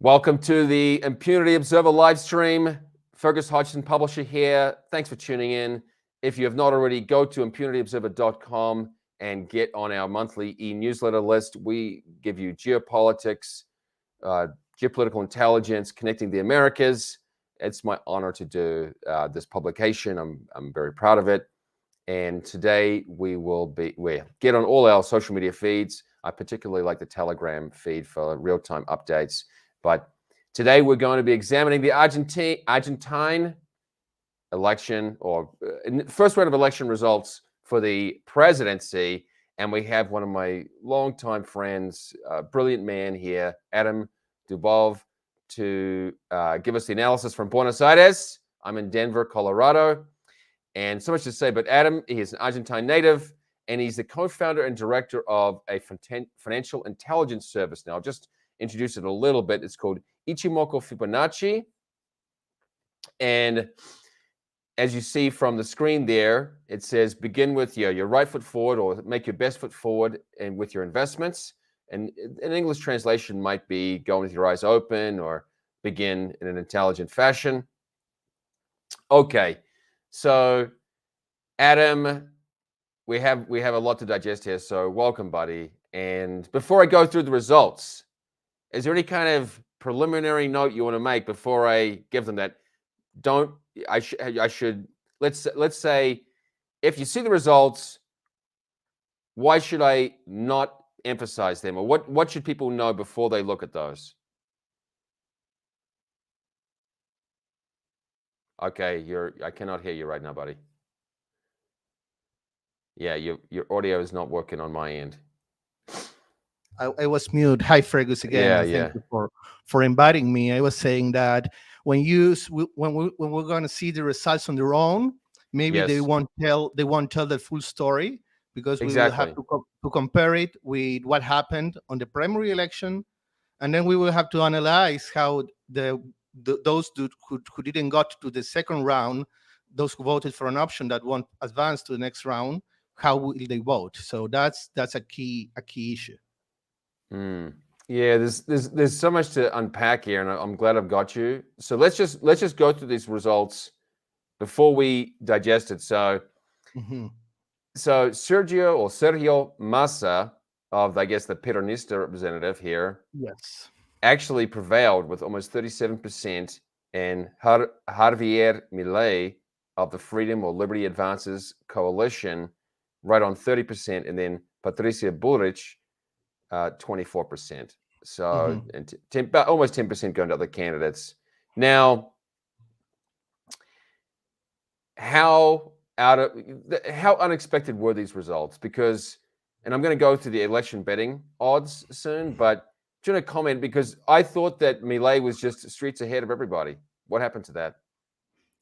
Welcome to the Impunity Observer live stream. Fergus Hodgson, publisher here. Thanks for tuning in. If you have not already, go to impunityobserver.com and get on our monthly e-newsletter list. We give you geopolitics, geopolitical intelligence, connecting the Americas. It's my honor to do this publication. I'm very proud of it. And today we get on all our social media feeds. I particularly like the Telegram feed for real-time updates. But today we're going to be examining the Argentine election, or first round of election results for the presidency. And we have one of my longtime friends, brilliant man here, Adam Dubove, to give us the analysis from Buenos Aires. I'm in Denver, Colorado. And so much to say, but Adam, he is an Argentine native, and he's the co-founder and director of a financial intelligence service. Now, I'll just introduce it a little bit. It's called Ichimoku Fibonacci. And as you see from the screen there, it says begin with your right foot forward, or make your best foot forward and with your investments. And an English translation might be go with your eyes open, or begin in an intelligent fashion. Okay. So, Adam, we have a lot to digest here. So, welcome, buddy. And before I go through the results, is there any kind of preliminary note you want to make before I give them that? Let's say, if you see the results, why should I not emphasize them, or what should people know before they look at those? Okay, I cannot hear you right now, buddy. Yeah, your audio is not working on my end. I was mute. Hi, Fergus again. Yeah. Thank you for inviting me. I was saying that when we're going to see the results on their own, maybe Yes. they won't tell the full story, because we will have to compare it with what happened on the primary election, and then we will have to analyze how those who didn't got to the second round, those who voted for an option that won't advance to the next round, how will they vote? So that's a key issue. Yeah, there's so much to unpack here, and I'm glad I've got you. So let's just go through these results before we digest it. So, so Sergio Massa, of I guess the Peronista representative here, yes, actually prevailed with almost 37%, and Javier Milei of the Freedom or Liberty Advances coalition right on 30%, and then Patricia Bullrich 24%. So almost 10% going to other candidates. Now, how unexpected were these results? Because, and I'm going to go through the election betting odds soon, but do you want to comment? Because I thought that Milei was just streets ahead of everybody. What happened to that?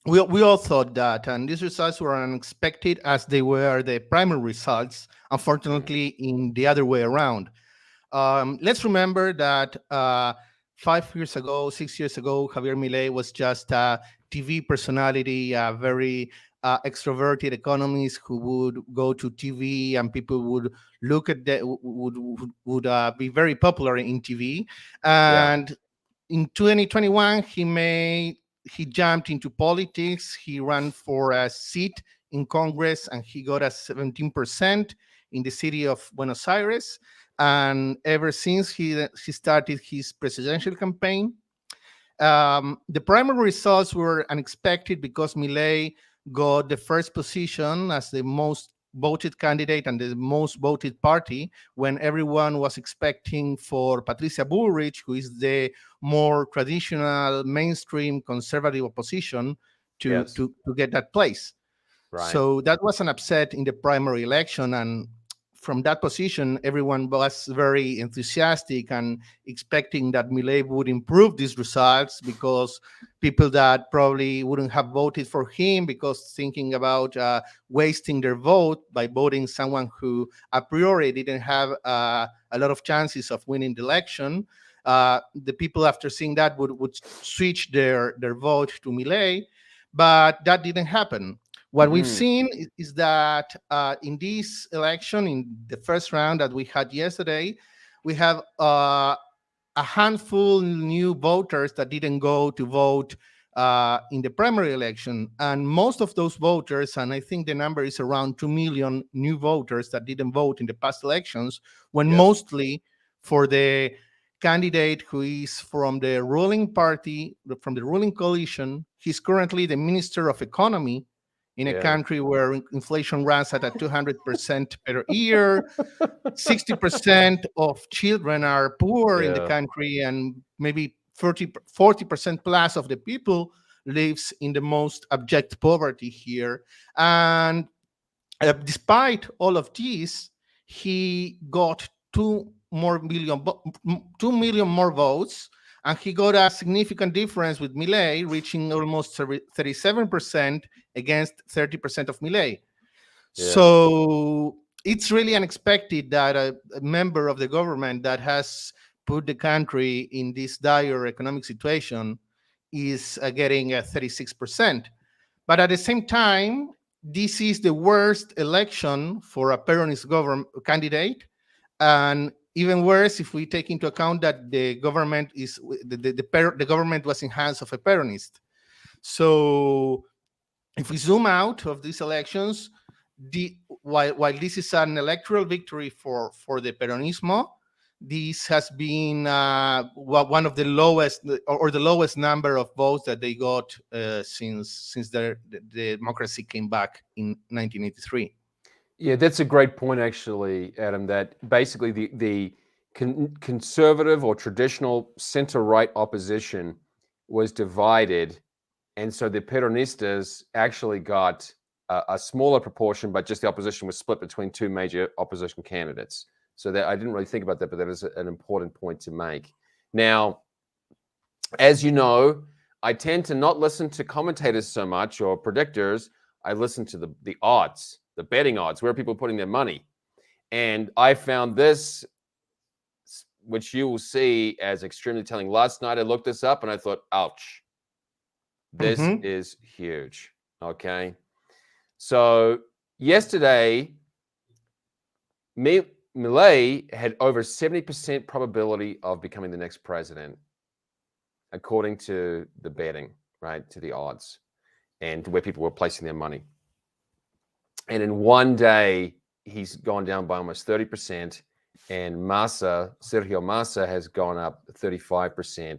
We all thought that, and these results were unexpected, as they were the primary results, unfortunately, in the other way around. Let's remember that 6 years ago, Javier Milei was just a TV personality, a very extroverted economist who would go to TV, and people would look at that, would be very popular in TV. And in 2021, he jumped into politics. He ran for a seat in Congress, and he got a 17% in the city of Buenos Aires. And ever since he started his presidential campaign, the primary results were unexpected, because Milei got the first position as the most voted candidate and the most voted party, when everyone was expecting for Patricia Bullrich, who is the more traditional, mainstream, conservative opposition, to get that place. Right. So that was an upset in the primary election, and from that position, everyone was very enthusiastic and expecting that Milei would improve these results, because people that probably wouldn't have voted for him, because thinking about wasting their vote by voting someone who a priori didn't have a lot of chances of winning the election, the people, after seeing that, would switch their vote to Milei. But that didn't happen. What we've seen is that in this election, in the first round that we had yesterday, we have a a handful new voters that didn't go to vote in the primary election. And most of those voters, and I think the number is around 2 million new voters that didn't vote in the past elections, went mostly for the candidate who is from the ruling party, from the ruling coalition. He's currently the Minister of Economy in a country where inflation runs at a 200% per year. 60% of children are poor in the country, and maybe 40% plus of the people lives in the most abject poverty here. And despite all of this, he got 2 million more votes, and he got a significant difference with Milei, reaching almost 37% against 30% of Milei. So it's really unexpected that a member of the government that has put the country in this dire economic situation is getting 36%. But at the same time, this is the worst election for a Peronist government candidate, and even worse if we take into account that the government is the government was in hands of a Peronist. So if we zoom out of these elections, while this is an electoral victory for the Peronismo, this has been one of the lowest or the lowest number of votes that they got since the democracy came back in 1983. Yeah, that's a great point, actually, Adam, that basically the conservative or traditional center-right opposition was divided. And so the Peronistas actually got a smaller proportion, but just the opposition was split between two major opposition candidates. So that I didn't really think about that, but that is an important point to make. Now, as you know, I tend to not listen to commentators so much or predictors. I listen to the odds, the betting odds, where are people putting their money. And I found this, which you will see as extremely telling. Last night I looked this up and I thought, ouch, this is huge. Okay. So yesterday, Milei had over 70% probability of becoming the next president, according to the betting, right, to the odds and to where people were placing their money. And in one day, he's gone down by almost 30%, and Massa, Sergio Massa, has gone up 35%.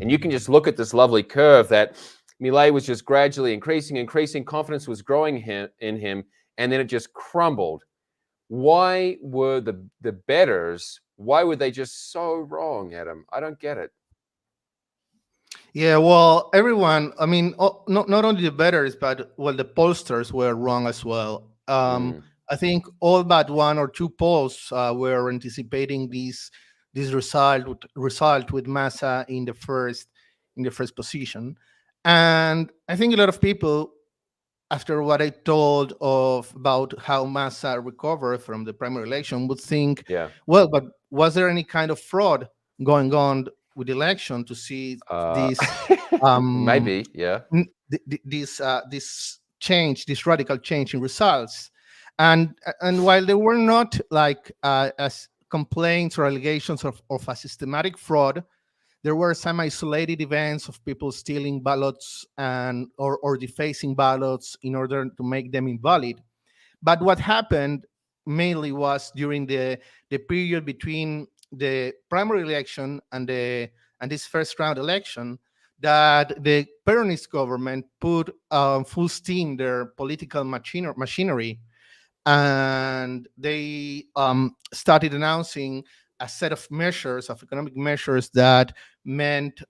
And you can just look at this lovely curve that Milei was just gradually increasing, confidence was growing in him, and then it just crumbled. Why were the bettors, why were they just so wrong, Adam? I don't get it. Yeah, well, everyone, I mean, not only the bettors, but, well, the pollsters were wrong as well. I think all but one or two polls were anticipating this result with Massa in the first position. And I think a lot of people, after what I told about how Massa recovered from the primary election, would think, well, but was there any kind of fraud going on with the election to see this maybe, this change, this radical change in results? And while there were not like as complaints or allegations of a systematic fraud, there were some isolated events of people stealing ballots and or defacing ballots in order to make them invalid. But what happened mainly was during the period between the primary election and this first round election, that the Peronist government put full steam their political machinery, and they started announcing a set of measures, of economic measures, that meant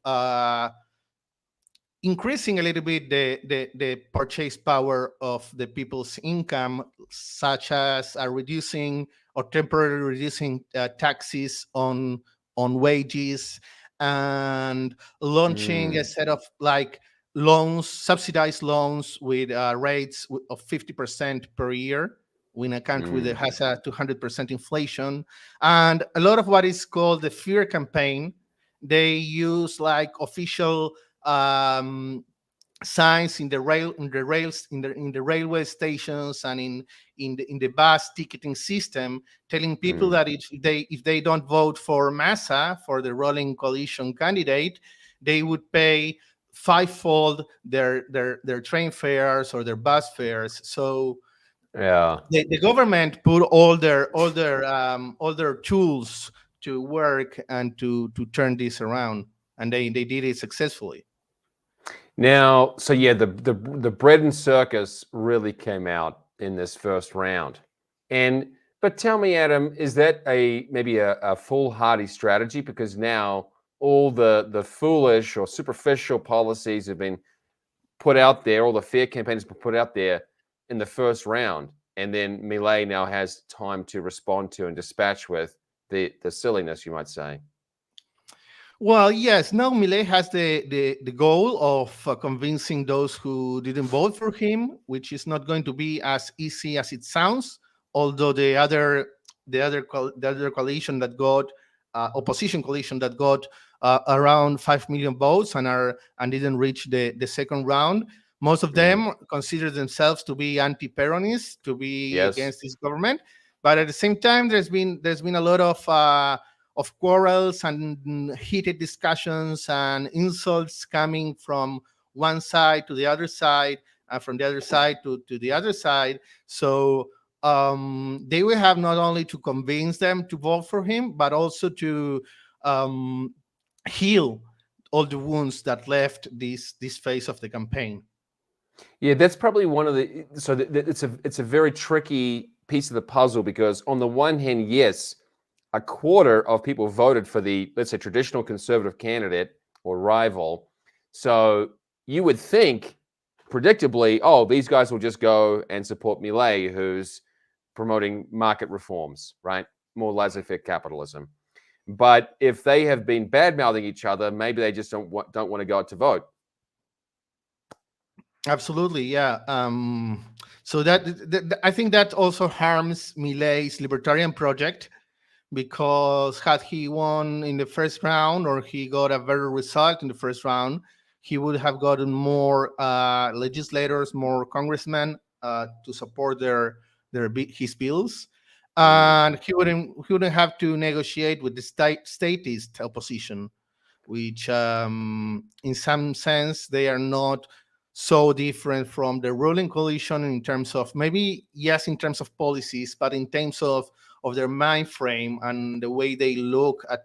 increasing a little bit the purchase power of the people's income, such as reducing or temporarily reducing taxes on wages, and launching a set of like loans, subsidized loans with rates of 50% per year in a country that has a 200% inflation. And a lot of what is called the fear campaign, they use like official signs in the railway stations and in the bus ticketing system, telling people that if they don't vote for Massa, for the ruling coalition candidate, they would pay fivefold their train fares or their bus fares. So Yeah. the government put all their tools to work and to turn this around, and they did it successfully. Now, so yeah, the bread and circus really came out in this first round. But tell me, Adam, is that maybe a foolhardy strategy? Because now all the foolish or superficial policies have been put out there, all the fear campaigns have been put out there in the first round, and then Milei now has time to respond to and dispatch with the silliness, you might say. Well, yes. Now Milei has the goal of convincing those who didn't vote for him, which is not going to be as easy as it sounds. Although the other coalition that got opposition coalition that got around 5 million votes and didn't reach the second round. Most of them consider themselves to be anti-Peronist, to be against this government. But at the same time, there's been a lot of quarrels and heated discussions and insults coming from one side to the other side, and from the other side to the other side. So they will have not only to convince them to vote for him, but also to heal all the wounds that left this phase of the campaign. Yeah, that's probably one of the. So it's a very tricky piece of the puzzle, because on the one hand, yes, a quarter of people voted for the, let's say, traditional conservative candidate or rival. So you would think, predictably, oh, these guys will just go and support Milei, who's promoting market reforms, right? More laissez-faire capitalism. But if they have been bad-mouthing each other, maybe they just don't want to go out to vote. Absolutely, yeah. So that I think that also harms Milei's libertarian project, because had he won in the first round, or he got a better result in the first round, he would have gotten more legislators, more congressmen to support his bills, and he wouldn't have to negotiate with the statist opposition, which in some sense they are not so different from the ruling coalition in terms of, maybe yes, in terms of policies, but in terms of their mind frame and the way they look at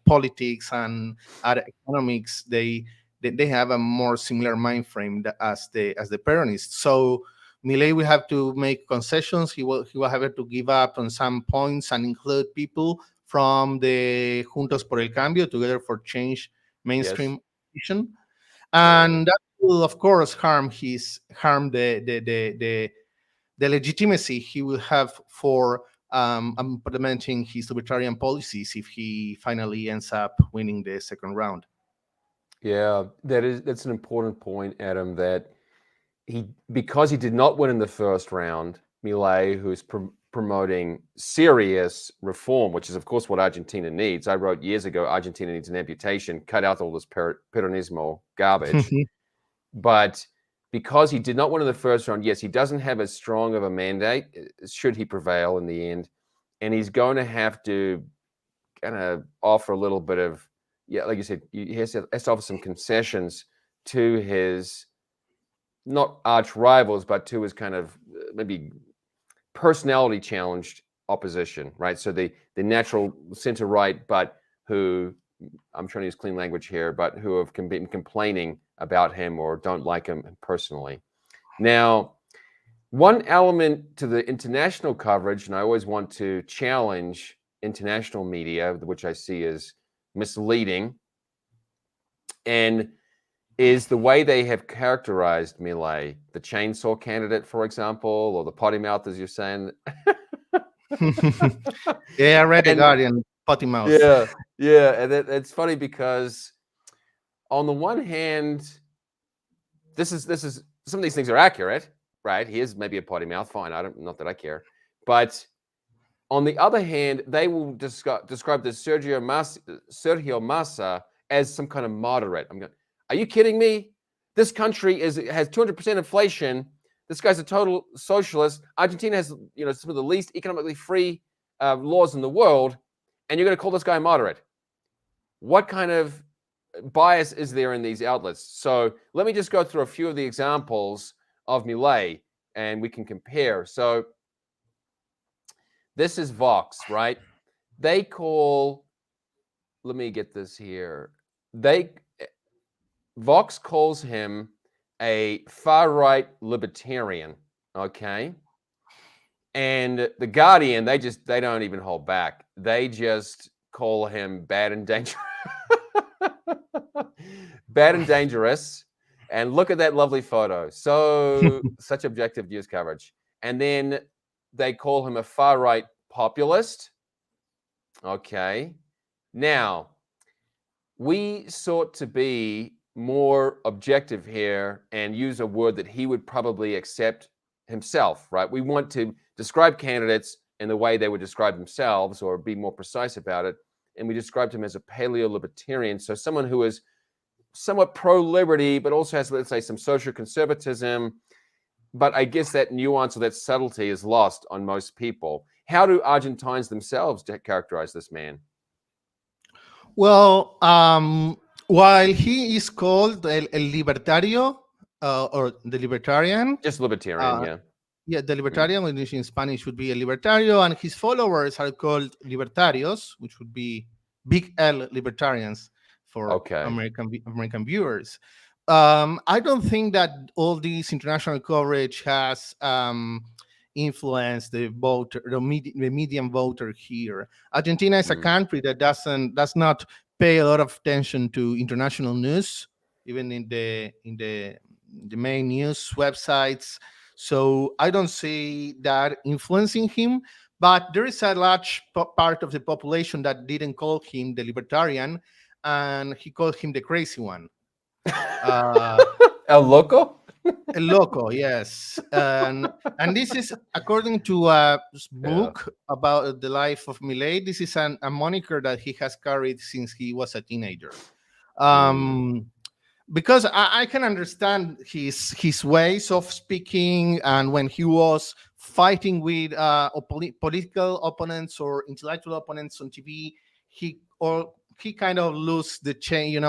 politics and at economics, they have a more similar mind frame as the Peronists. So Milei will have to make concessions. He will have to give up on some points and include people from the Juntos por el Cambio, Together for Change mainstream vision, and that will, of course, harm the legitimacy he will have for implementing his libertarian policies if he finally ends up winning the second round. Yeah, that's an important point, Adam, that because he did not win in the first round, Milei, who's promoting serious reform, which is, of course, what Argentina needs. I wrote years ago, Argentina needs an amputation, cut out all this Peronismo garbage. But because he did not win in the first round, yes, he doesn't have as strong of a mandate, should he prevail in the end. And he's going to have to kind of offer a little bit of, like you said, he has to offer some concessions to his, not arch rivals, but to his kind of maybe personality challenged opposition, right? So the natural center right, but who, I'm trying to use clean language here, but who have been complaining about him or don't like him personally. Now, one element to the international coverage, and I always want to challenge international media, which I see as misleading, and is the way they have characterized Milei, the chainsaw candidate, for example, or the potty mouth, as you're saying. Yeah, I read The Guardian, potty mouth. Yeah, and it's funny because on the one hand, this is some of these things are accurate, right? He is maybe a potty mouth, fine. Not that I care, but on the other hand, they will describe the Sergio Massa as some kind of moderate. I'm going, are you kidding me? This country has 200% inflation. This guy's a total socialist. Argentina has, some of the least economically free laws in the world, and you're going to call this guy moderate. What kind of bias is there in these outlets? So let me just go through a few of the examples of Milei, and we can compare. So this is Vox, right? They call, let me get this here. Vox calls him a far-right libertarian, okay? And the Guardian, they don't even hold back. They just call him bad and dangerous. Bad and dangerous. And look at that lovely photo. So such objective news coverage. And then they call him a far-right populist. Okay. Now, we sought to be more objective here and use a word that he would probably accept himself, right? We want to describe candidates in the way they would describe themselves or be more precise about it. And we described him as a paleolibertarian. So someone who is somewhat pro-liberty, but also has, let's say, some social conservatism. But I guess that nuance or that subtlety is lost on most people. How do Argentines themselves characterize this man? Well, while he is called el libertario or the libertarian, just libertarian, yeah, the libertarian, which in Spanish would be a libertario, and his followers are called libertarios, which would be big L libertarians for American viewers. I don't think that all this international coverage has influenced the voter, the median voter here. Argentina is a country that does not pay a lot of attention to international news, even in the main news websites. So I don't see that influencing him. But there is a large part of the population that didn't call him the libertarian, and he called him the crazy one. El loco? El loco, yes. And this is according to a book about the life of Milei. This is a moniker that he has carried since he was a teenager. Because I can understand his ways of speaking, and when he was fighting with political opponents or intellectual opponents on TV, he kind of lose the chain,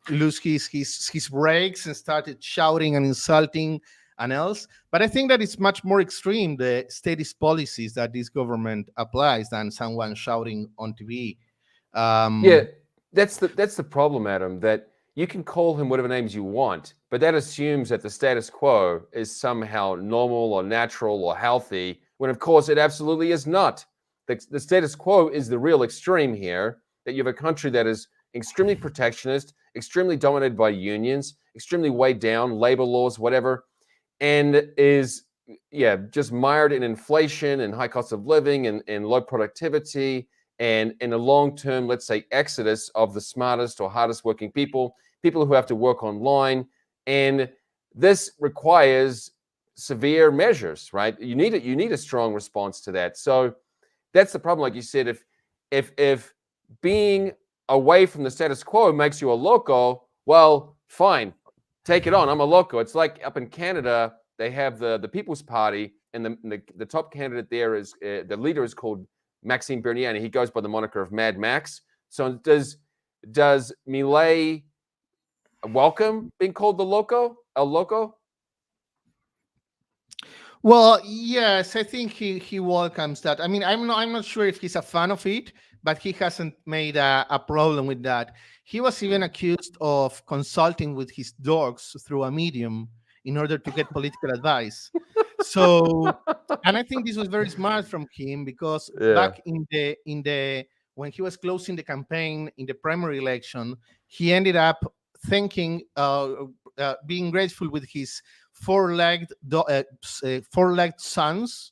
lose his brakes and started shouting and insulting and else. But I think that it's much more extreme, the statist policies that this government applies, than someone shouting on TV. Yeah, that's the problem, Adam, that you can call him whatever names you want, but that assumes that the status quo is somehow normal or natural or healthy, when of course it absolutely is not. The status quo is the real extreme here, that you have a country that is extremely protectionist, extremely dominated by unions, extremely weighed down, labor laws, whatever, and is, just mired in inflation and high cost of living and low productivity, and in a long-term, let's say, exodus of the smartest or hardest working people who have to work online. And this requires severe measures, right? You need a strong response to that. So that's the problem. Like you said, if being away from the status quo makes you a loco, well, fine, take it on. I'm a loco. It's like up in Canada, they have the People's Party, and the top candidate there is the leader is called Maxime Bernier, and he goes by the moniker of Mad Max. So does Milei welcome being called El Loco? Well, yes, I think he welcomes that. I mean, I'm not sure if he's a fan of it, but he hasn't made a problem with that. He was even accused of consulting with his dogs through a medium in order to get political advice. So, and I think this was very smart from him, because back in the when he was closing the campaign in the primary election, he ended up thanking, being grateful with his four-legged sons,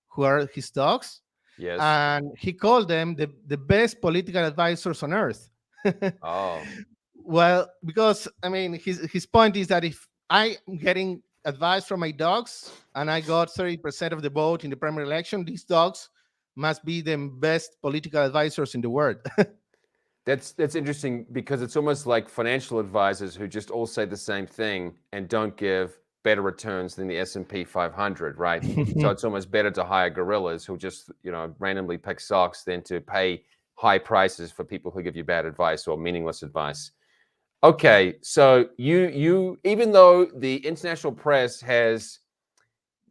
who are his dogs. Yes. And he called them the best political advisors on earth. Oh. Well, because I mean, his point is that if I'm getting advice from my dogs and I got 30% of the vote in the primary election, these dogs must be the best political advisors in the world. That's interesting because it's almost like financial advisors who just all say the same thing and don't give better returns than the S&P 500, right? So it's almost better to hire gorillas who just, randomly pick stocks than to pay high prices for people who give you bad advice or meaningless advice. Okay, so you even though the international press has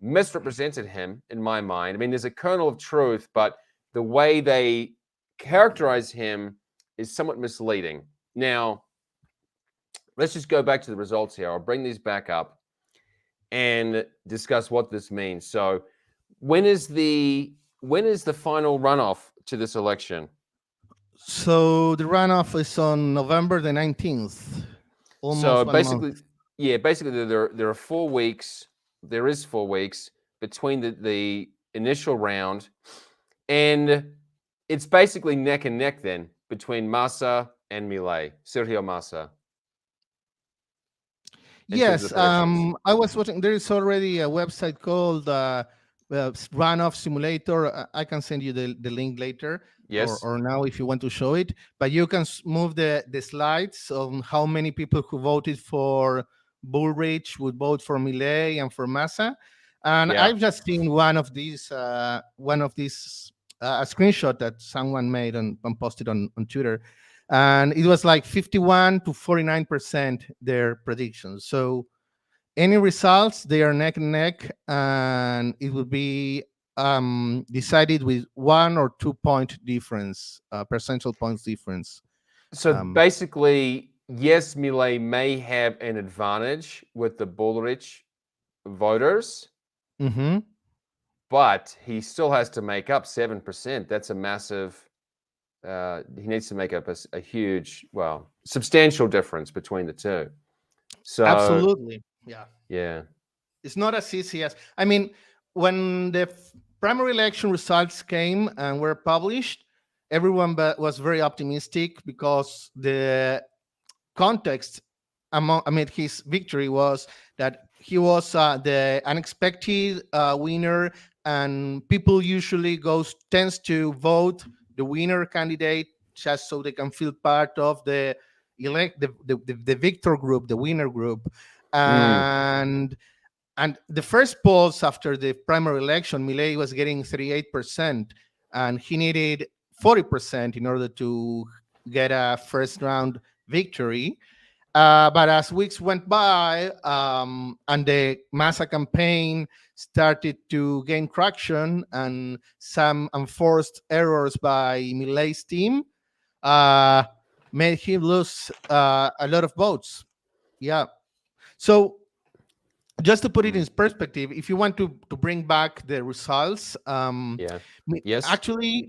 misrepresented him in my mind, I mean, there's a kernel of truth, but the way they characterize him is somewhat misleading. Now, let's just go back to the results here. I'll bring these back up and discuss what this means. So, when is the final runoff to this election? So the runoff is on November the 19th. Almost so 1 basically, month. basically there are 4 weeks. There is 4 weeks between the initial round, and it's basically neck and neck then between Massa and Milei, Sergio Massa. Yes, I was watching. There is already a website called Runoff Simulator. I can send you the link later, Yes. or now if you want to show it. But you can move the slides on how many people who voted for Bullrich would vote for Milei and for Massa. And I've just seen one of these a screenshot that someone made and posted on Twitter. And it was like 51 to 49% their predictions. So any results, they are neck and neck, and it will be decided with 1 or 2 point difference, percentage points difference. So basically, yes, Milei may have an advantage with the Bullrich voters, but he still has to make up 7%. That's a massive. He needs to make up a huge, substantial difference between the two. So absolutely, yeah. It's not as easy as, I mean, when the primary election results came and were published, everyone was very optimistic because the context amid his victory was that he was the unexpected winner, and people usually tends to vote the winner candidate just so they can feel part of the victor group, the winner group. And the first polls after the primary election, Milei was getting 38%, and he needed 40% in order to get a first round victory. But as weeks went by and the Massa campaign started to gain traction, and some enforced errors by Milei's team made him lose a lot of votes. Yeah. So just to put it in perspective, if you want to bring back the results, actually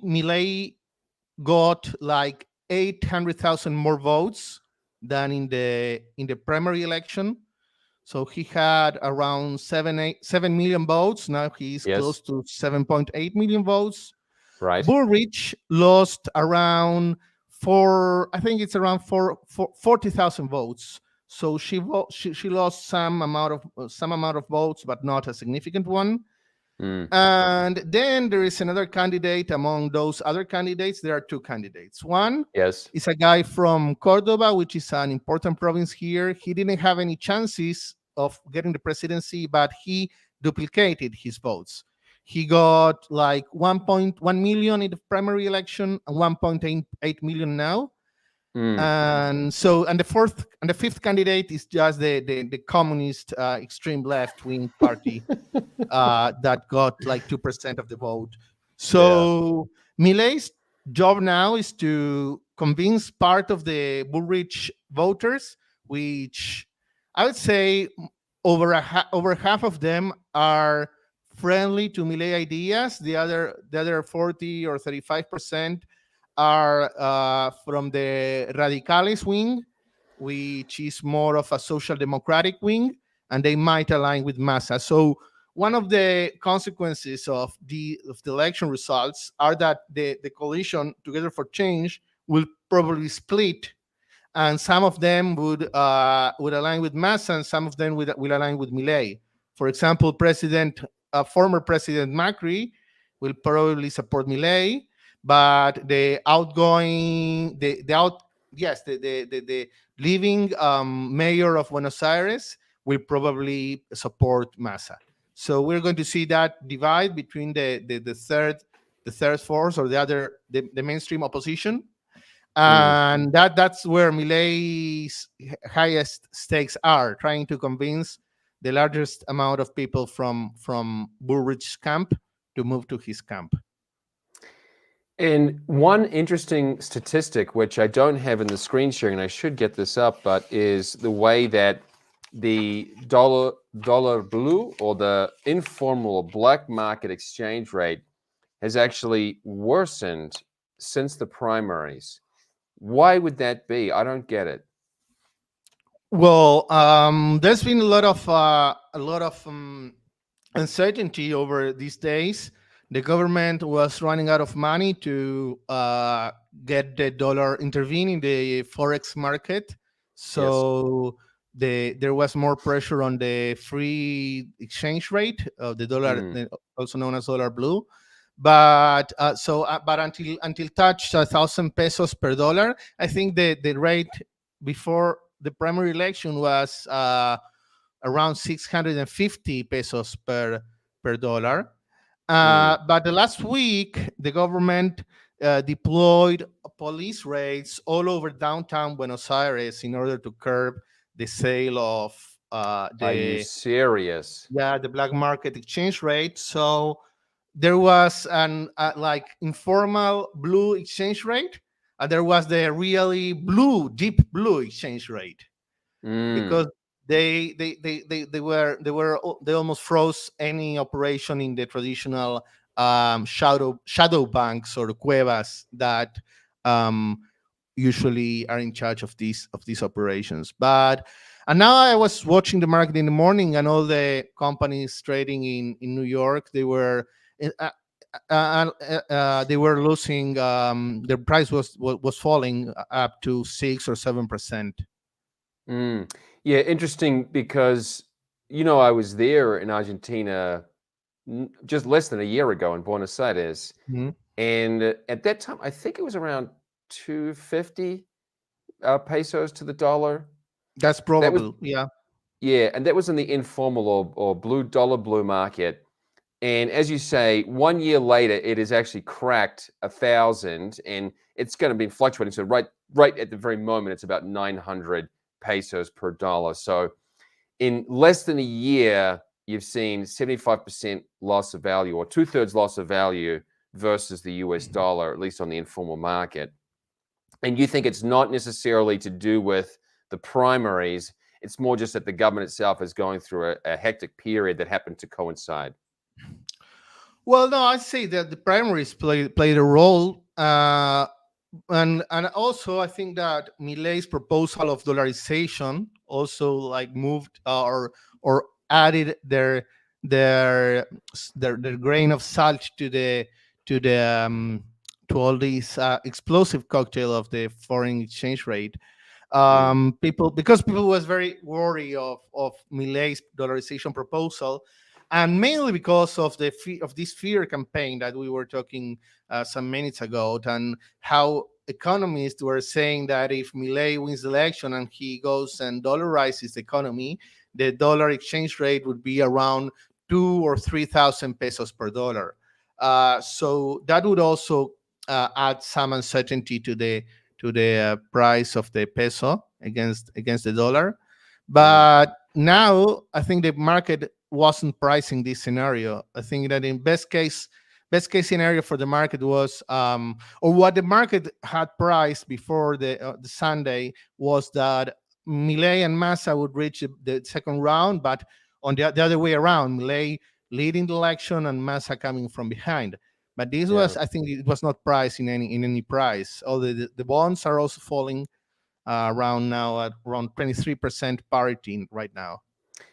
Milei got like 800,000 more votes than in the primary election. So he had around 7 million votes. Now he's close to 7.8 million votes. Right. Bullrich lost around 40,000 votes. So she lost some amount of votes, but not a significant one. And then there is another candidate among those other candidates. There are 2 candidates. One is a guy from Cordoba, which is an important province here. He didn't have any chances of getting the presidency, but he duplicated his votes. He got like 1.1 million in the primary election and 1.8 million now. And the fifth candidate is just the communist extreme left wing party that got like 2% of the vote. So Milei's job now is to convince part of the Bullrich voters, which I would say over half of them are friendly to Milei ideas. The other 40 or 35% are from the radicales wing, which is more of a social democratic wing, and they might align with Massa. So one of the consequences of the election results are that the coalition Together for Change will probably split, and some of them would align with Massa, and some of them will align with Milei. For example, former President Macri will probably support Milei, but the outgoing, the leaving mayor of Buenos Aires will probably support Massa. So we're going to see that divide between the third force, or the mainstream opposition, Mm. and that's where Milei's highest stakes are, trying to convince the largest amount of people from Bullrich's camp to move to his camp. And one interesting statistic, which I don't have in the screen sharing, and I should get this up, but is the way that the dollar blue, or the informal black market exchange rate, has actually worsened since the primaries. Why would that be? I don't get it. Well, there's been a lot of uncertainty over these days. The government was running out of money to get the dollar intervene in the forex market, Yes. so there was more pressure on the free exchange rate of the dollar, Mm. also known as dollar blue. But until touch 1,000 pesos per dollar, I think the rate before the primary election was around 650 pesos per dollar. Mm. But the last week, the government deployed police raids all over downtown Buenos Aires in order to curb the sale of Are you serious? the black market exchange rate. So there was an like informal blue exchange rate, and there was the really deep blue exchange rate, Mm. because they almost froze any operation in the traditional shadow banks or cuevas that um, usually are in charge of these operations. But and now I was watching the market in the morning, and all the companies trading in New York, they were losing. Their price was falling up to 6 or 7%. Mm. Yeah, interesting, because I was there in Argentina just less than a year ago in Buenos Aires, and at that time I think it was around 250 pesos to the dollar. That's That was probable, yeah. Yeah, and that was in the informal or blue market. And as you say, 1 year later, it has actually cracked 1,000, and it's going to be fluctuating. So right at the very moment, it's about 900 pesos per dollar. So in less than a year, you've seen 75% loss of value, or 2/3 loss of value versus the US dollar, at least on the informal market. And you think it's not necessarily to do with the primaries, it's more just that the government itself is going through a hectic period that happened to coincide. Well, no, I'd say that the primaries played a role, and also I think that Milei's proposal of dollarization also like moved or added their grain of salt to all these explosive cocktail of the foreign exchange rate. Mm. People was very worried of Milei's dollarization proposal, and mainly because of of this fear campaign that we were talking some minutes ago, and how economists were saying that if Milei wins the election and he goes and dollarizes the economy, the dollar exchange rate would be around 2 or 3,000 pesos per dollar. So that would also add some uncertainty to the price of the peso against the dollar. Mm. But now I think the market wasn't pricing this scenario. I think that in best case scenario for the market was, or what the market had priced before the Sunday, was that Milei and Massa would reach the second round, but on the other way around, Milei leading the election and Massa coming from behind. But this Yeah. was, I think, it was not priced in any price. Although the bonds are also falling around now at around 23% parity right now.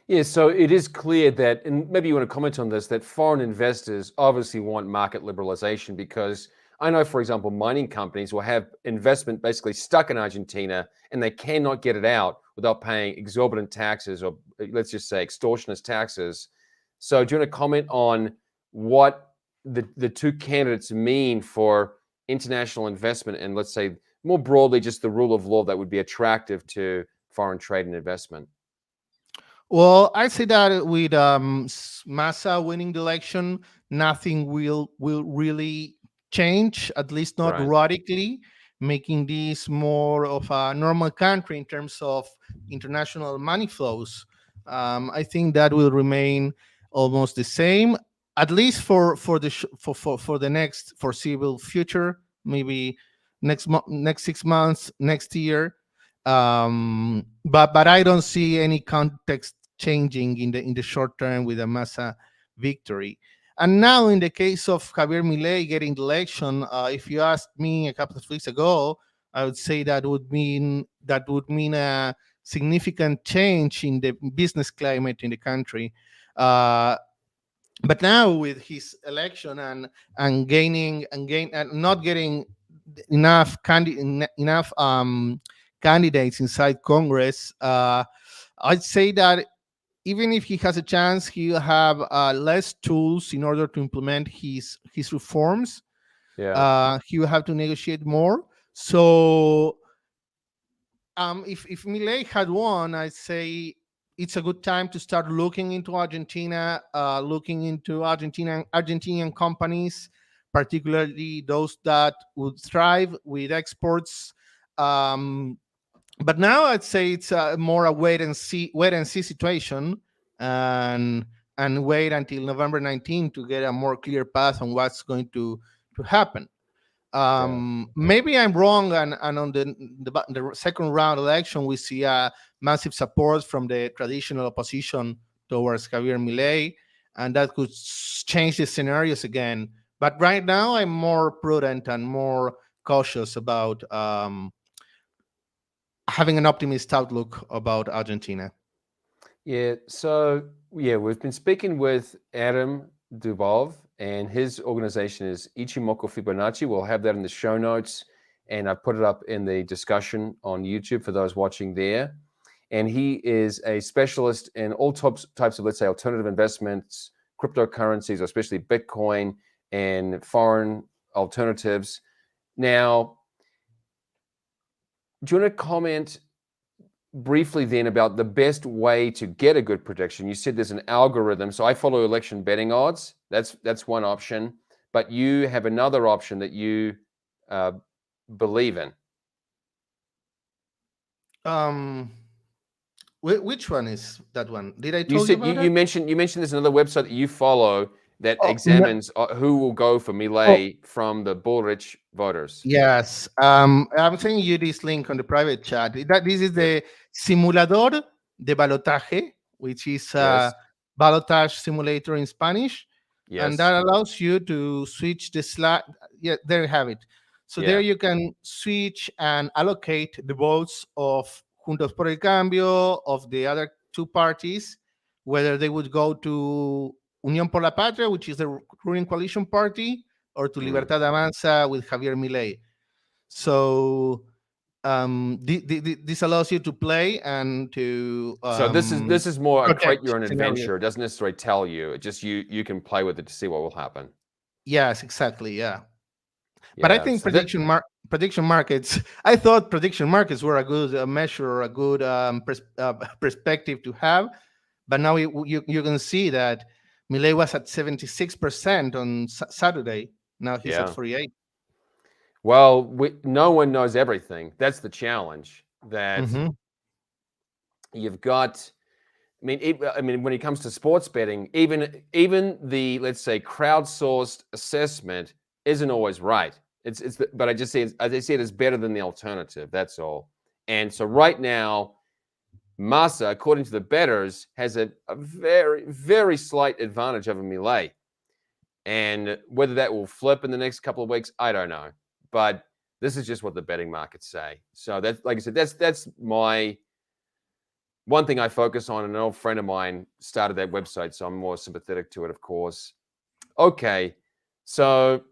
Yeah, so it is clear that, and maybe you want to comment on this, that foreign investors obviously want market liberalization, because I know, for example, mining companies will have investment basically stuck in Argentina and they cannot get it out without paying exorbitant taxes, or let's just say extortionist taxes. So do you want to comment on what the two candidates mean for international investment and, let's say, more broadly, just the rule of law that would be attractive to foreign trade and investment? Well, I say that with Massa winning the election, nothing will really change, at least not Right. radically, making this more of a normal country in terms of international money flows. I think that will remain almost the same, at least for the next foreseeable future, maybe next 6 months, next year. But I don't see any context changing in the short term with a Massa victory. And now, in the case of Javier Milei getting the election, if you asked me a couple of weeks ago, I would say that would mean a significant change in the business climate in the country. Uh, but now with his election and not getting enough candidates inside Congress, I'd say that even if he has a chance, he'll have less tools in order to implement his reforms. Yeah. He will have to negotiate more. So if Milei had won, I'd say it's a good time to start looking into Argentina, looking into Argentinian companies, particularly those that would thrive with exports. Um, but now I'd say it's more a wait and see situation, and wait until November 19 to get a more clear path on what's going to happen. Yeah. Maybe I'm wrong, and on the second round election, we see a massive support from the traditional opposition towards Javier Milei, and that could change the scenarios again. But right now, I'm more prudent and more cautious about having an optimist outlook about Argentina. Yeah. So, yeah, we've been speaking with Adam Dubove, and his organization is Ichimoku Fibonacci. We'll have that in the show notes, and I put it up in the discussion on YouTube for those watching there. And he is a specialist in all types of, let's say, alternative investments, cryptocurrencies, especially Bitcoin and foreign alternatives. Now, do you want to comment briefly then about the best way to get a good prediction? You said there's an algorithm. So I follow election betting odds. That's one option. But you have another option that you believe in. Which one is that one? Did I You tell you said about you it? mentioned there's another website that you follow that Oh, no. examines who will go for Oh, Milei from the Bullrich voters. yes. I'm sending you this link on the private chat. This is Yes. the Simulador de Balotaje, which is Yes. a ballotage simulator in Spanish, and Yes. that allows you to switch the slide. Yeah, there you have it. So there Yeah. you can switch and allocate the votes of Juntos por el Cambio, of the other two parties, whether they would go to Unión por la Patria, which is the ruling coalition party, or to Mm. Libertad Avanza with Javier Milei. So this allows you to play and to So this is more a create project your own scenarios. adventure. It doesn't necessarily tell you. It just you can play with it to see what will happen. Yes, exactly. Yeah. But I Yeah. think So prediction markets. I thought prediction markets were a good measure, a good perspective to have. But now you can see that Milei was at 76% on Saturday. Now he's at yeah. 48. Well, no one knows everything. That's the challenge. That Mm-hmm. you've got. I mean, when it comes to sports betting, even the, let's say, crowdsourced assessment isn't always right. But I just say it's better than the alternative. That's all. And so right now, Massa, according to the bettors, has a very, very slight advantage over Milei. And whether that will flip in the next couple of weeks, I don't know. But this is just what the betting markets say. So that's, like I said, that's my one thing I focus on. And an old friend of mine started that website, so I'm more sympathetic to it, of course. Okay, so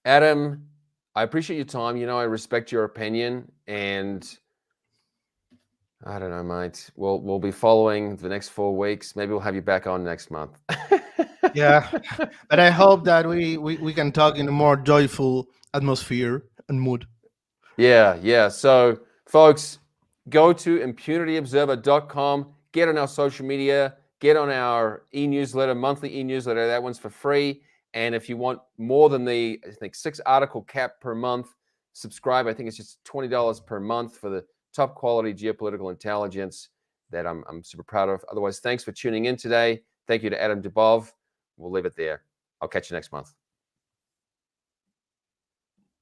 Adam, I appreciate your time. You know, I respect your opinion, and I don't know, mate. We'll be following the next 4 weeks. Maybe we'll have you back on next month. Yeah, but I hope that we can talk in a more joyful atmosphere and mood. Yeah. So, folks, go to impunityobserver.com, get on our social media, get on our e-newsletter, monthly e-newsletter. That one's for free. And if you want more than the, I think, 6-article cap per month, subscribe. I think it's just $20 per month for the top quality geopolitical intelligence that I'm super proud of. Otherwise, thanks for tuning in today. Thank you to Adam Dubove. We'll leave it there. I'll catch you next month.